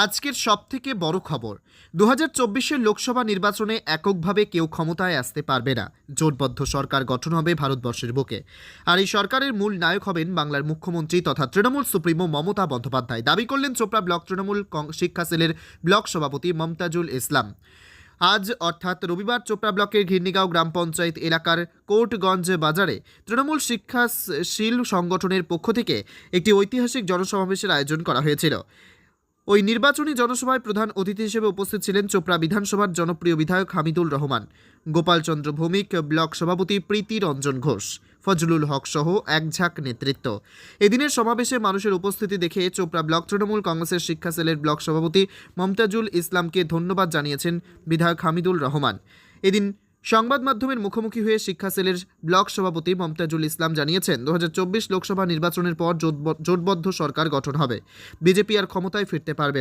আজকের সবথেকে বড় খবর, 2024-এর লোকসভা নির্বাচনে এককভাবে কেউ ক্ষমতায় আসতে পারবে না। জোটবদ্ধ সরকার গঠন হবে ভারতবর্ষের বুকে। আর এই সরকারের মূল নায়ক হবেন বাংলার মুখ্যমন্ত্রী তথা তৃণমূল সুপ্রিমো মমতা বন্দ্যোপাধ্যায়, দাবি করলেন চোপড়া ব্লক তৃণমূল শিক্ষা সেলের ব্লক সভাপতি মমতাজুল ইসলাম। আজ অর্থাৎ রবিবার চোপড়া ব্লকের ঘিরনিগাঁও গ্রাম পঞ্চায়েত এলাকার কোর্টগঞ্জ বাজারে তৃণমূল শিক্ষাশীল সংগঠনের পক্ষ থেকে একটি ঐতিহাসিক জনসমাবেশের আয়োজন করা হয়েছিল। ওই নির্বাচনী জনসভায় প্রধান অতিথি হিসেবে উপস্থিত ছিলেন চোপড়া বিধানসভার জনপ্রিয় বিধায়ক হামিদুল রহমান, গোপালচন্দ্র ভৌমিক, ব্লক সভাপতি প্রীতি রঞ্জন ঘোষ, ফজলুল হক সহ একঝাঁক নেতৃত্ব। এদিনের সমাবেশে মানুষের উপস্থিতি দেখে চোপড়া ব্লক তৃণমূল কংগ্রেসের শিক্ষা সেলের ব্লক সভাপতি মমতাজুল ইসলামকে ধন্যবাদ জানিয়েছেন বিধায়ক হামিদুল রহমান। এদিন সংবাদ মাধ্যমের মুখোমুখি হয়ে শিক্ষা সেলের ব্লক সভাপতি মমতাজুল ইসলাম জানিয়েছেন, 2024 লোকসভা নির্বাচনের পর জোটবদ্ধ সরকার গঠন হবে। বিজেপি আর ক্ষমতায় ফিরতে পারবে না।